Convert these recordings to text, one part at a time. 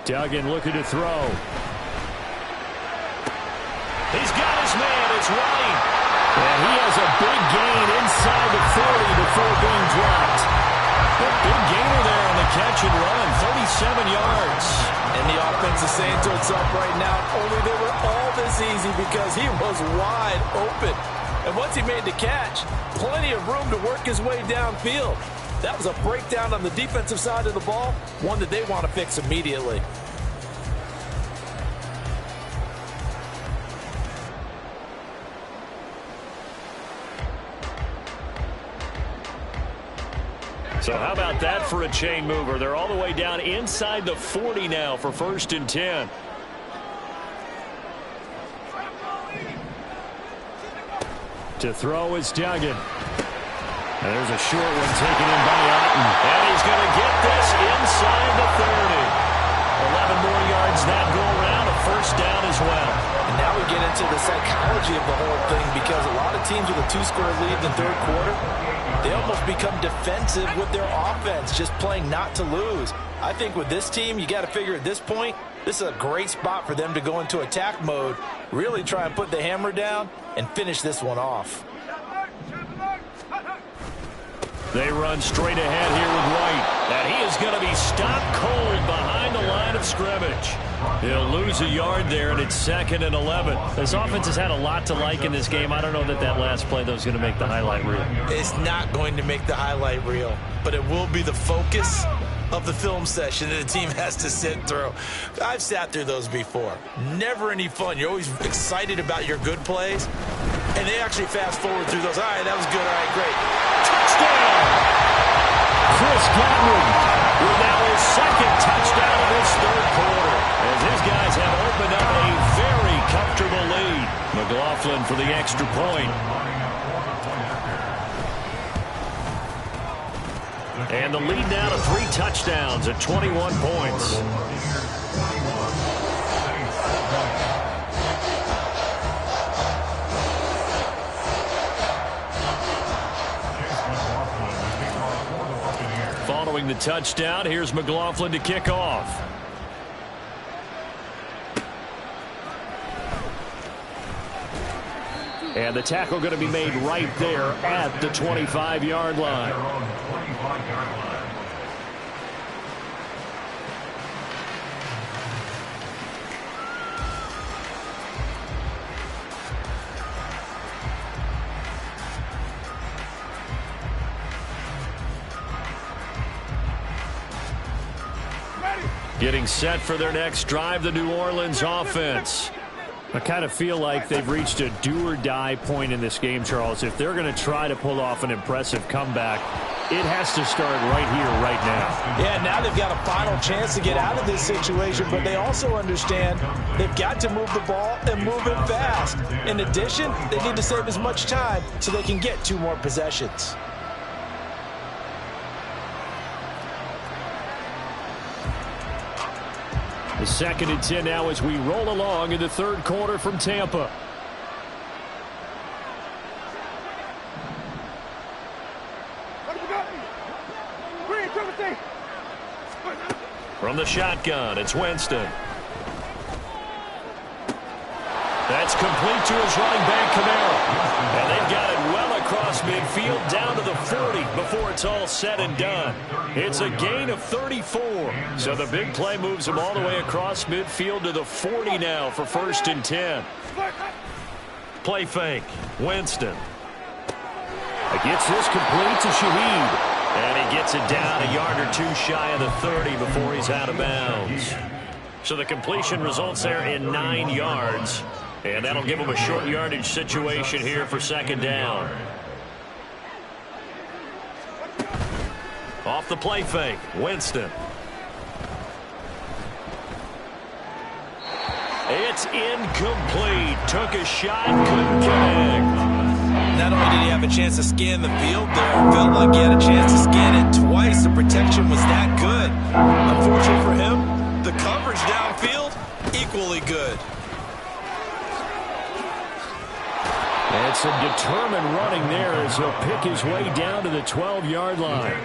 Duggan looking to throw. He's got his man. It's Ryan. And he has a big gain inside the 40 before being dropped. A big gainer there on the catch and run, 37 yards. And the offense is saying to itself right now, only they were all this easy because he was wide open. And once he made the catch, plenty of room to work his way downfield. That was a breakdown on the defensive side of the ball, one that they want to fix immediately. So how about that for a chain mover? They're all the way down inside the 40 now for 1st and 10. To throw is Duggan. And there's a short one taken in by Otten. And he's going to get this inside the 30. 11 more yards that go around, a 1st down as well. And now we get into the psychology of the whole thing because a lot of teams with a 2-score lead in the 3rd quarter, they almost become defensive with their offense, just playing not to lose. I think with this team, you got to figure at this point, this is a great spot for them to go into attack mode, really try and put the hammer down and finish this one off. They run straight ahead here with White. And he is going to be stopped cold behind the line of scrimmage. He'll lose a yard there, and it's 2nd and 11. This offense has had a lot to like in this game. I don't know that that last play, though, is going to make the highlight reel. It's not going to make the highlight reel, but it will be the focus of the film session that the team has to sit through. I've sat through those before. Never any fun. You're always excited about your good plays, and they actually fast forward through those. All right, that was good. All right, great. Touchdown! Chris Godwin with now his 2nd touchdown of this 3rd quarter, as his guys have opened up a very comfortable lead. McLaughlin for the extra point. And the lead now to 3 touchdowns at 21 points. Following the touchdown, here's McLaughlin to kick off. And the tackle going to be made right there at the 25-yard line. Getting set for their next drive, the New Orleans offense. I kind of feel like they've reached a do-or-die point in this game, Charles. If they're going to try to pull off an impressive comeback, it has to start right here, right now. Yeah, now they've got a final chance to get out of this situation, but they also understand they've got to move the ball and move it fast. In addition, they need to save as much time so they can get 2 more possessions. The 2nd and 10 now as we roll along in the 3rd quarter from Tampa. From the shotgun, it's Winston. That's complete to his running back, Kamara. And they've got it well across midfield down to the 40 before it's all said and done. It's a gain of 34. So the big play moves them all the way across midfield to the 40 now for 1st and 10. Play fake. Winston. Gets this complete to Shaheed. And he gets it down a yard or 2 shy of the 30 before he's out of bounds. So the completion results there in 9 yards. And that'll give him a short yardage situation here for 2nd down. Off the play fake, Winston. It's incomplete. Took a shot, couldn't connect. Not only did he have a chance to scan the field there, it felt like he had a chance to scan it twice. The protection was that good. Unfortunately for him, the coverage downfield, equally good. And some determined running there as he'll pick his way down to the 12-yard line.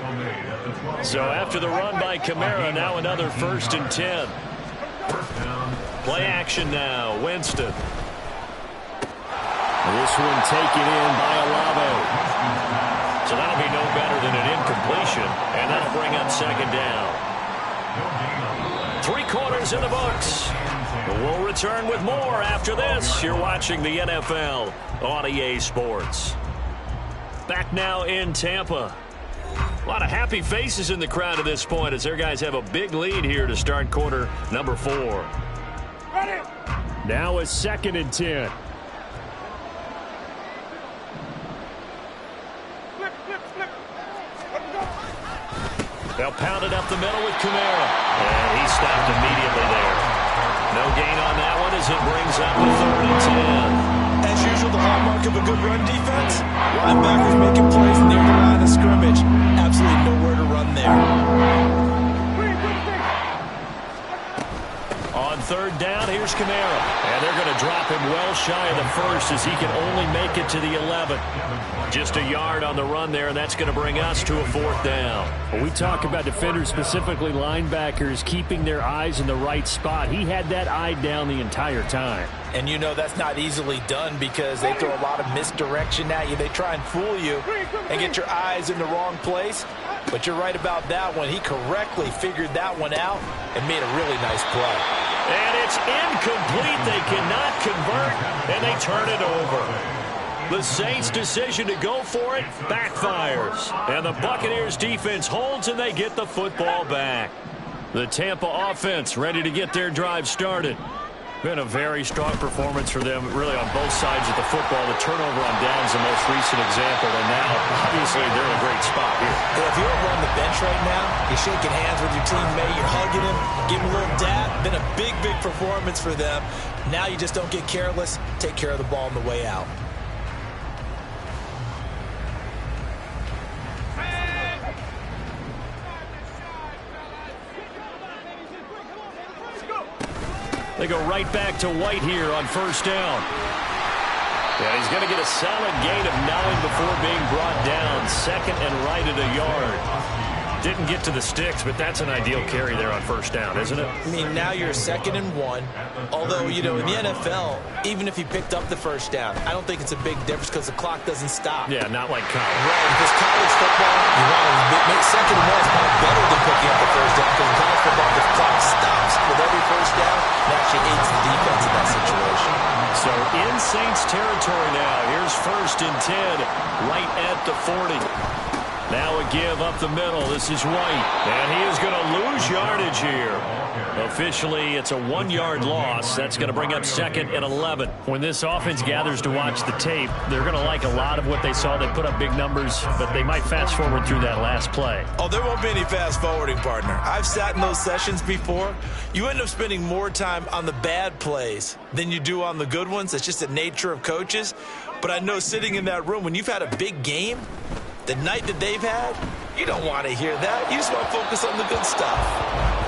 So after the run by Kamara, now another 1st and 10. Play action now. Winston. This one taken in by Olave. So that'll be no better than an incompletion, and that'll bring up second down. 3/4 in the books. We'll return with more after this. You're watching the NFL on EA Sports. Back now in Tampa. A lot of happy faces in the crowd at this point as their guys have a big lead here to start quarter number 4. Now it's 2nd and 10. They'll pound it up the middle with Kamara. And he stopped immediately there. No gain on that one as it brings up the 3rd and 10. As usual, the hallmark of a good run defense, linebackers making plays near the line of scrimmage. Absolutely nowhere to run there. On 3rd down, here's Kamara. And they're going to drop him well shy of the 1st as he can only make it to the 11th. Just a yard on the run there, and that's going to bring us to a 4th down. When we talk about defenders, specifically linebackers, keeping their eyes in the right spot, he had that eye down the entire time. And you know that's not easily done because they throw a lot of misdirection at you. They try and fool you and get your eyes in the wrong place. But you're right about that one. He correctly figured that one out and made a really nice play. And it's incomplete. They cannot convert, and they turn it over. The Saints' decision to go for it backfires. And the Buccaneers' defense holds, and they get the football back. The Tampa offense ready to get their drive started. Been a very strong performance for them, really, on both sides of the football. The turnover on downs the most recent example, and now, obviously, they're in a great spot here. If you're over on the bench right now, you're shaking hands with your teammate, you're hugging him, giving him a little dab. Been a big, big performance for them. Now you just don't get careless. Take care of the ball on the way out. They go right back to White here on 1st down. Yeah, he's going to get a solid gain of 9 before being brought down. 2nd and right at a yard. Didn't get to the sticks, but that's an ideal carry there on 1st down, isn't it? I mean, now you're 2nd and 1. Although, you know, in the NFL, even if you picked up the 1st down, I don't think it's a big difference because the clock doesn't stop. Yeah, not like college. Right, because college football, you want to make 2nd and 1 is probably better than picking up the 1st down because in college football, the clock stops with every 1st down. It actually aids the defense in that situation. So in Saints territory now. Here's 1st and 10, right at the 40. Now a give up the middle. This is White. And he is going to lose yardage here. Officially, it's a 1-yard loss. That's going to bring up 2nd and 11. When this offense gathers to watch the tape, they're going to like a lot of what they saw. They put up big numbers, but they might fast forward through that last play. Oh, there won't be any fast forwarding, partner. I've sat in those sessions before. You end up spending more time on the bad plays than you do on the good ones. It's just the nature of coaches. But I know sitting in that room, when you've had a big game, the night that they've had, you don't want to hear that. You just want to focus on the good stuff.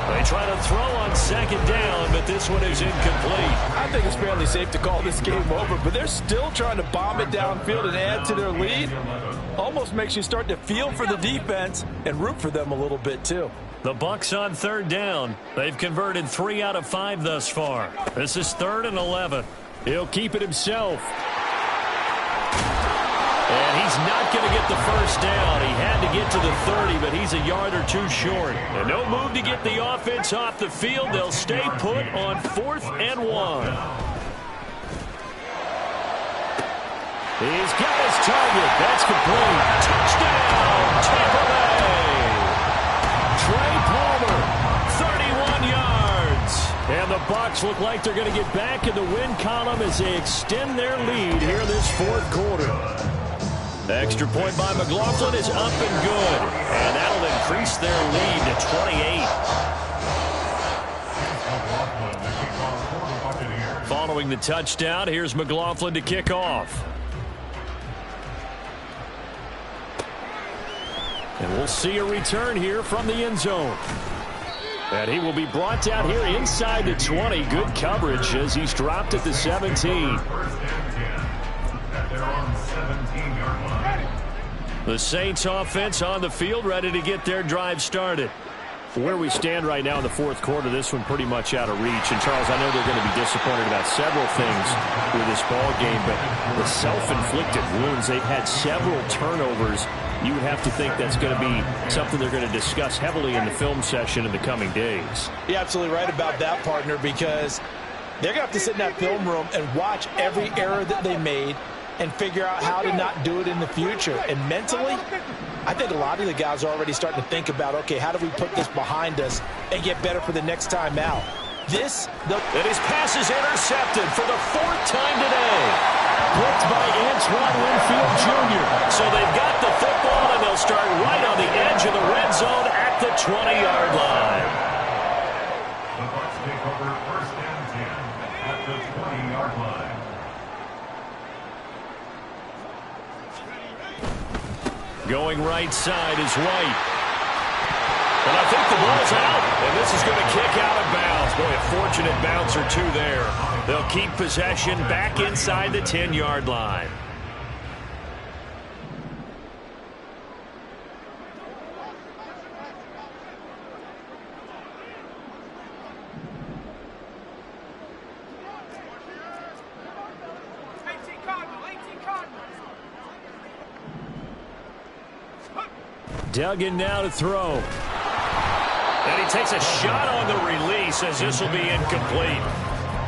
They try to throw on 2nd down, but this one is incomplete. I think it's fairly safe to call this game over, but they're still trying to bomb it downfield and add to their lead. Almost makes you start to feel for the defense and root for them a little bit, too. The Bucs on 3rd down. They've converted 3 out of 5 thus far. This is 3rd and 11. He'll keep it himself. And he's not going to get the 1st down. He had to get to the 30, but he's a yard or 2 short. And no move to get the offense off the field. They'll stay put on 4th and 1. He's got his target. That's complete. Touchdown, Tampa Bay. Trey Palmer, 31 yards. And the Bucs look like they're going to get back in the win column as they extend their lead here this 4th quarter. Extra point by McLaughlin is up and good. And that'll increase their lead to 28. Following the touchdown, here's McLaughlin to kick off. And we'll see a return here from the end zone. And he will be brought down here inside the 20. Good coverage as he's dropped at the 17. The Saints offense on the field ready to get their drive started. Where we stand right now in the fourth quarter, this one pretty much out of reach. And, Charles, I know they're going to be disappointed about several things with this ball game, but the self-inflicted wounds, they've had several turnovers. You would have to think that's going to be something they're going to discuss heavily in the film session in the coming days. You're absolutely right about that, partner, because they're going to have to sit in that film room and watch every error that they made and figure out how to not do it in the future. And mentally, I think a lot of the guys are already starting to think about, okay, how do we put this behind us and get better for the next time out? And his pass is intercepted for the fourth time today. Blitzed by Antoine Winfield Jr. So they've got the football, and they'll start right on the edge of the red zone at the 20-yard line. The Bucs take over first and 10 at the 20-yard line. Going right side is White. And I think the ball's out, and this is going to kick out of bounds. Boy, a fortunate bounce or two there. They'll keep possession back inside the 10-yard line. Duggan now to throw. And he takes a shot on the release as this will be incomplete.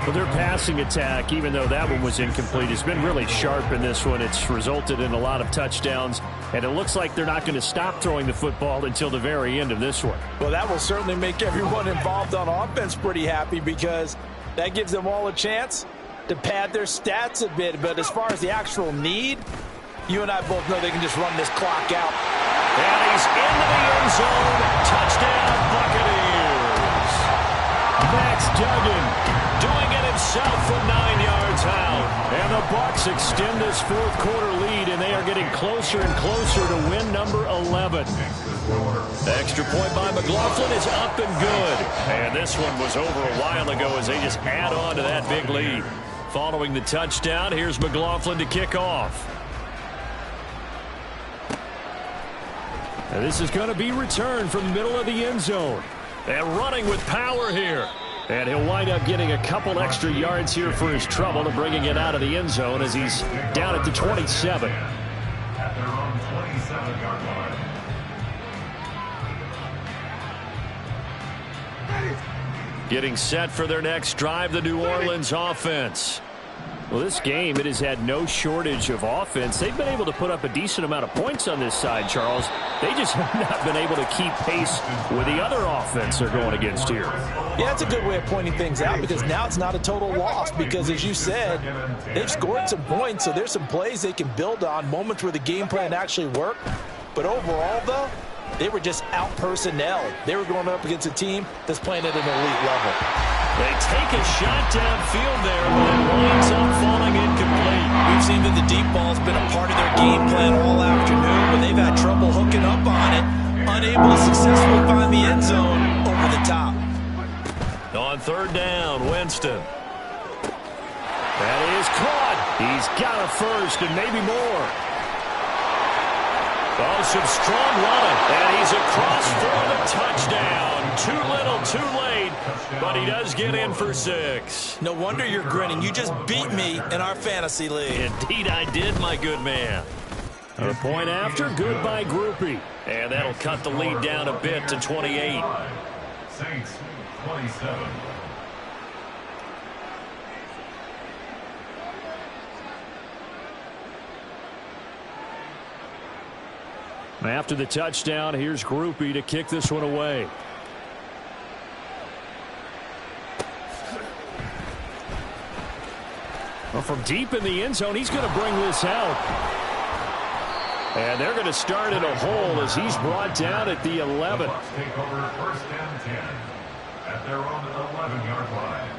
Well, their passing attack, even though that one was incomplete, has been really sharp in this one. It's resulted in a lot of touchdowns, and it looks like they're not going to stop throwing the football until the very end of this one. Well, that will certainly make everyone involved on offense pretty happy because that gives them all a chance to pad their stats a bit. But as far as the actual need, you and I both know they can just run this clock out. And he's into the end zone. Touchdown, Buccaneers. Max Duggan doing it himself from 9 yards out. And the Bucs extend this fourth quarter lead, and they are getting closer and closer to win number 11. Extra point by McLaughlin is up and good. And this one was over a while ago as they just add on to that big lead. Following the touchdown, here's McLaughlin to kick off. And this is going to be returned from the middle of the end zone. And running with power here. And he'll wind up getting a couple extra yards here for his trouble and bringing it out of the end zone as he's down at the 27. At their own 27-yard line. Getting set for their next drive, the New Orleans offense. Well, this game, it has had no shortage of offense. They've been able to put up a decent amount of points on this side, Charles. They just have not been able to keep pace with the other offense they're going against here. Yeah, that's a good way of pointing things out because now it's not a total loss because, as you said, they've scored some points, so there's some plays they can build on, moments where the game plan actually worked. But overall, though, they were just out-personnel. They were going up against a team that's playing at an elite level. They take a shot downfield there, but it winds up falling incomplete. We've seen that the deep ball's been a part of their game plan all afternoon, but they've had trouble hooking up on it, unable to successfully find the end zone over the top. On third down, Winston. That is caught. He's got a first and maybe more. Oh, some strong running, and he's across for the touchdown. Too little, too late, but he does get in for 6. No wonder you're grinning. You just beat me in our fantasy league. Indeed I did, my good man. A point after, good by Groupie. And that'll cut the lead down a bit to 28. Saints, 27. After the touchdown, here's Groupie to kick this one away. Well, from deep in the end zone, he's going to bring this out. And they're going to start in a hole as he's brought down at the 11. The Bucs take over first and 10 at their own 11-yard line.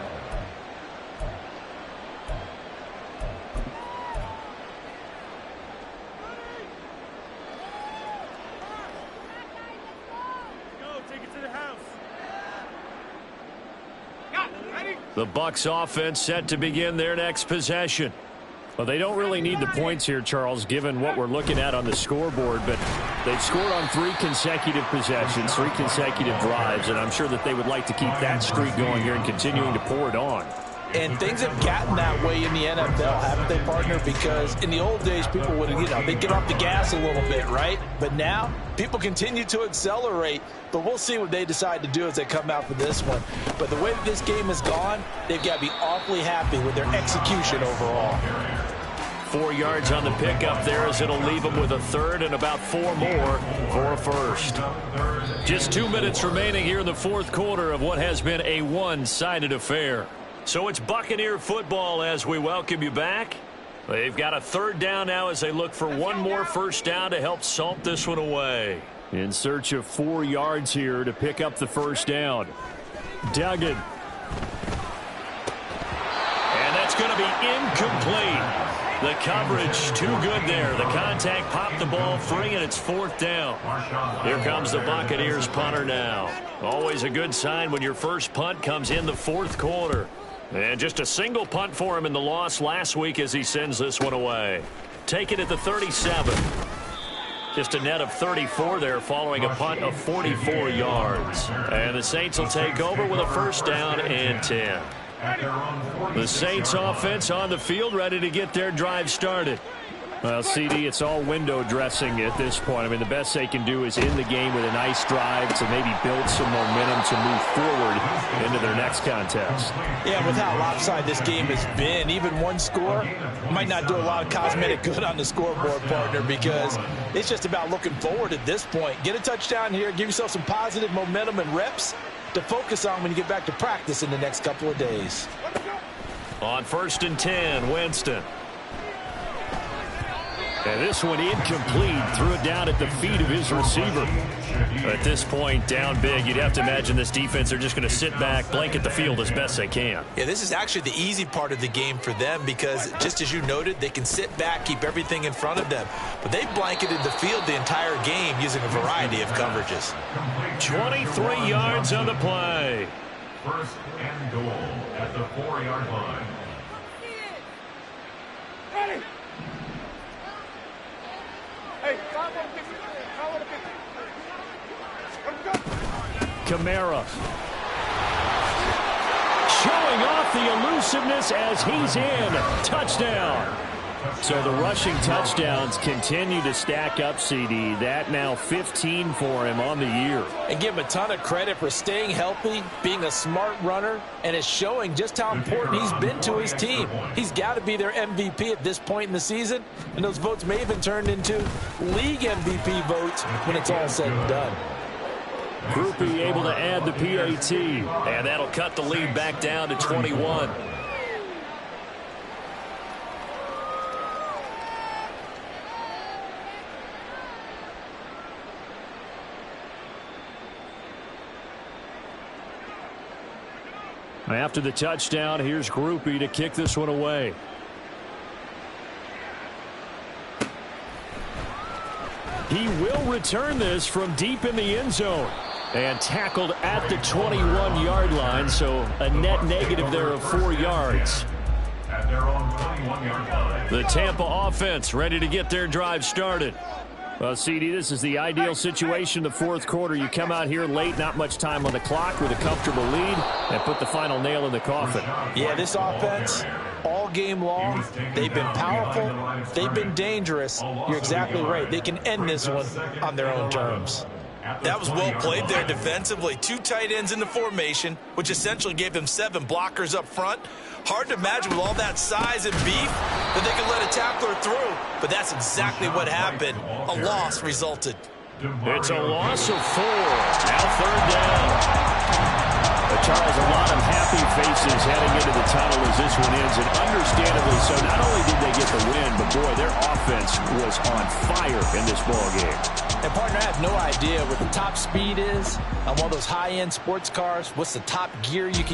The Bucs offense set to begin their next possession. Well, they don't really need the points here, Charles, given what we're looking at on the scoreboard, but They've scored on 3 consecutive possessions, 3 consecutive drives, and I'm sure that they would like to keep that streak going here and continuing to pour it on. And things have gotten that way in the NFL, haven't they, partner? Because in the old days, people would, they'd get off the gas a little bit, right? But now, people continue to accelerate. But we'll see what they decide to do as they come out for this one. But the way that this game has gone, they've got to be awfully happy with their execution overall. 4 yards on the pickup there as it'll leave them with a third and about 4 more for a first. Just 2 minutes remaining here in the fourth quarter of what has been a one-sided affair. So it's Buccaneer football as we welcome you back. They've got a third down now as they look for one more first down to help salt this one away. In search of 4 yards here to pick up the first down. Duggan. And that's going to be incomplete. The coverage too good there. The contact popped the ball free, and it's fourth down. Here comes the Buccaneers punter now. Always a good sign when your first punt comes in the fourth quarter. And just a single punt for him in the loss last week as he sends this one away. Take it at the 37. Just a net of 34 there following a punt of 44 yards. And the Saints will take over with a first down and 10. The Saints offense on the field ready to get their drive started. Well, CD, it's all window dressing at this point. I mean, the best they can do is end the game with a nice drive to maybe build some momentum to move forward into their next contest. Yeah, with how lopsided this game has been, even one score might not do a lot of cosmetic good on the scoreboard, partner, because it's just about looking forward at this point. Get a touchdown here, give yourself some positive momentum and reps to focus on when you get back to practice in the next couple of days. On 1st and 10, Winston. And this one incomplete. Threw it down at the feet of his receiver. At this point, down big, you'd have to imagine this defense are just going to sit back, blanket the field as best they can. Yeah, this is actually the easy part of the game for them because, just as you noted, they can sit back, keep everything in front of them. But they've blanketed the field the entire game using a variety of coverages. 23 yards on the play. First and goal at the 4-yard line. Kamara. Showing off the elusiveness as he's in. Touchdown. So the rushing touchdowns continue to stack up, CD. That now 15 for him on the year. And give him a ton of credit for staying healthy, being a smart runner, and it's showing just how important he's been to his team. He's got to be their MVP at this point in the season, and those votes may even turn into league MVP votes when it's all said and done. Groupie able to add the PAT, and that'll cut the lead back down to 21. After the touchdown, here's Groupie to kick this one away. He will return this from deep in the end zone. And tackled at the 21-yard line, so a net negative there of 4 yards. At their own 21-yard line. The Tampa offense ready to get their drive started. Well, CD, this is the ideal situation, the fourth quarter. You come out here late, not much time on the clock with a comfortable lead, and put the final nail in the coffin. Yeah, this offense, all game long, they've been powerful, they've been dangerous. You're exactly right. They can end this one on their own terms. That was well played there defensively. 2 tight ends in the formation, which essentially gave them 7 blockers up front. Hard to imagine with all that size and beef that they could let a tackler through, but that's exactly what happened. A loss resulted. It's a loss of 4. Now third down. But Charles, a lot of happy faces heading into the tunnel as this one ends, and understandably so. Not only did they get the win, but boy, their offense was on fire in this ball game. And partner, I have no idea what the top speed is on one of those high-end sports cars. What's the top gear you can